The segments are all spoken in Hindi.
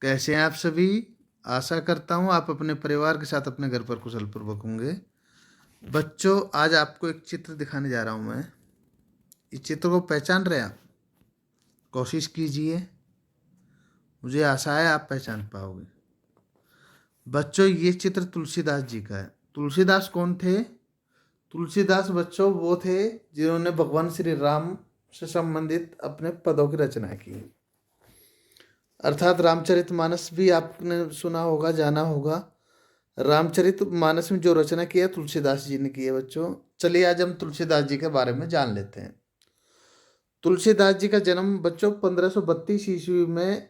कैसे हैं आप सभी। आशा करता हूँ आप अपने परिवार के साथ अपने घर पर कुशल पूर्वक होंगे। बच्चों, आज आपको एक चित्र दिखाने जा रहा हूँ मैं। इस चित्र को पहचान रहे हैं आप? कोशिश कीजिए, मुझे आशा है आप पहचान पाओगे। बच्चों, ये चित्र तुलसीदास जी का है। तुलसीदास कौन थे? तुलसीदास बच्चों वो थे जिन्होंने भगवान श्री राम से संबंधित अपने पदों की रचना की, अर्थात रामचरितमानस भी आपने सुना होगा, जाना होगा। रामचरितमानस में जो रचना की है तुलसीदास जी ने की है। बच्चों चलिए आज हम तुलसीदास जी के बारे में जान लेते हैं। तुलसीदास जी का जन्म बच्चों 1532 ईस्वी में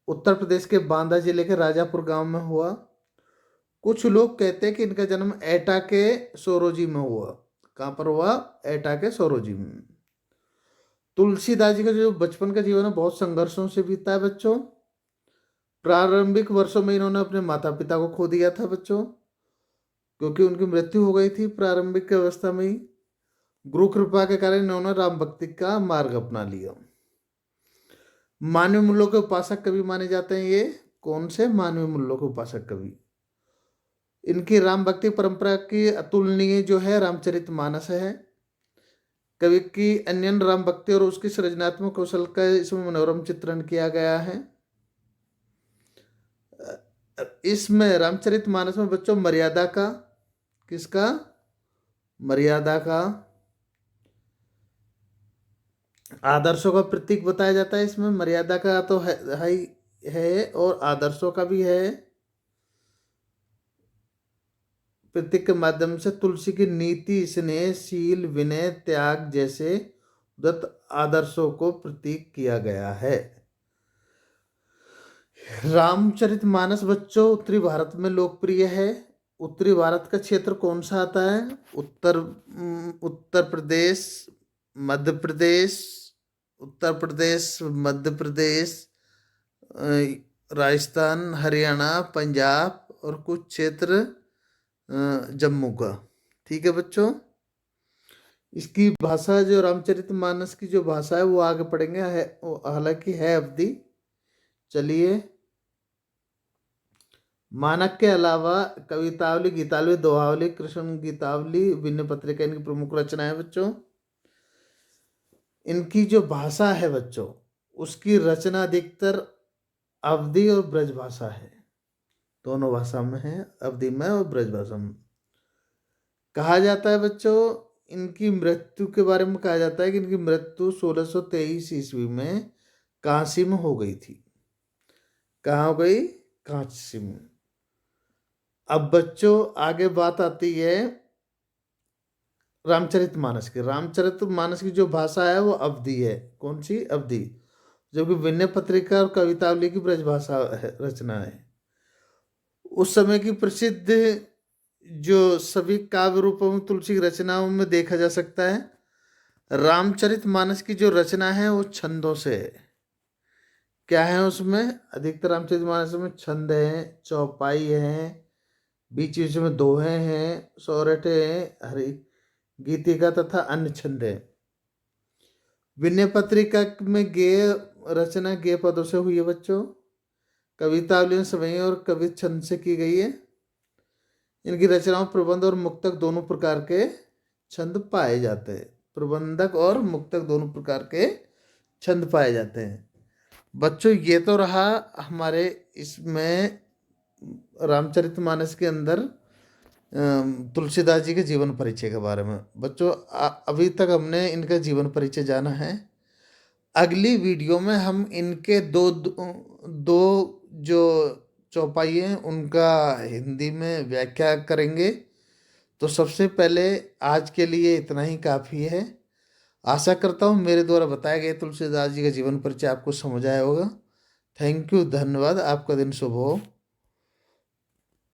उत्तर प्रदेश के बांदा जिले के राजापुर गांव में हुआ। कुछ लोग कहते हैं कि इनका जन्म एटा के सोरोजी में हुआ। कहाँ पर हुआ? एटा के सोरोजी में। तुलसीदास जी का जो बचपन का जीवन है बहुत संघर्षों से बीता है बच्चों। प्रारंभिक वर्षों में इन्होंने अपने माता पिता को खो दिया था बच्चों, क्योंकि उनकी मृत्यु हो गई थी प्रारंभिक अवस्था में ही। गुरु कृपा के कारण इन्होंने राम भक्ति का मार्ग अपना लिया। मानवीय मूल्यों के उपासक कवि माने जाते हैं ये। कौन से मानवीय मूल्यों के उपासक कवि? इनकी राम भक्ति परंपरा की अतुलनीय जो है रामचरितमानस है। कवि की अन्य राम भक्ति और उसकी सृजनात्मक कौशल का इसमें मनोरम चित्रण किया गया है। इसमें रामचरितमानस में बच्चों मर्यादा का, किसका? मर्यादा का, आदर्शों का प्रतीक बताया जाता है। इसमें मर्यादा का तो है और आदर्शों का भी है। प्रतीक के माध्यम से तुलसी की नीति, स्नेह, शील, विनय, त्याग जैसे उदात्त आदर्शों को प्रतीक किया गया है। रामचरितमानस बच्चों उत्तरी भारत में लोकप्रिय है। उत्तरी भारत का क्षेत्र कौन सा आता है? उत्तर प्रदेश, मध्य प्रदेश, उत्तर प्रदेश, मध्य प्रदेश, राजस्थान, हरियाणा, पंजाब और कुछ क्षेत्र जम्मू का। ठीक है बच्चों। इसकी भाषा जो रामचरितमानस की जो भाषा है वो आगे पढ़ेंगे, हालांकि है अवधि। चलिए, मानक के अलावा कवितावली, गीतावली, दोहावली, कृष्ण गीतावली, विनय पत्रिका इनकी प्रमुख रचना है बच्चों। इनकी जो भाषा है बच्चों, उसकी रचना अधिकतर अवधी और ब्रज भाषा है। दोनों भाषा में है, अवधी में और ब्रज भाषा में। कहा जाता है बच्चों इनकी मृत्यु के बारे में कहा जाता है कि इनकी मृत्यु 1623 ईस्वी में काशी में हो गई थी। कहाँ हो गई? काशी में। अब बच्चों आगे बात आती है रामचरितमानस की। रामचरितमानस की जो भाषा है वो अवधी है। कौन सी? अवधी। जो कि विनय पत्रिका और कवितावली की ब्रज भाषा है, रचना है। उस समय की प्रसिद्ध जो सभी काव्य रूपों में तुलसी की रचनाओं में देखा जा सकता है। रामचरितमानस की जो रचना है वो छंदों से है। क्या है उसमें? अधिकतर रामचरितमानस में छंद हैं, चौपाई हैं, बीच बीच में दोहे हैं, सोरठे हैं, हरि गीतिका तथा अन्य छंद हैं। विनय पत्रिका में गेय रचना गेय पदों से हुई है बच्चों। कवितावली समय और कवि छंद से की गई है। इनकी रचनाओं प्रबंध और मुक्तक दोनों प्रकार के छंद पाए जाते हैं। प्रबंधक और मुक्तक दोनों प्रकार के छंद पाए जाते हैं। बच्चों ये तो रहा हमारे इसमें रामचरितमानस के अंदर तुलसीदास जी के जीवन परिचय के बारे में। बच्चों अभी तक हमने इनका जीवन परिचय जाना है। अगली वीडियो में हम इनके दो जो चौपाई हैं उनका हिंदी में व्याख्या करेंगे। तो सबसे पहले आज के लिए इतना ही काफ़ी है। आशा करता हूँ मेरे द्वारा बताए गए तुलसीदास जी का जीवन परिचय आपको समझ आया होगा। थैंक यू, धन्यवाद। आपका दिन शुभ हो।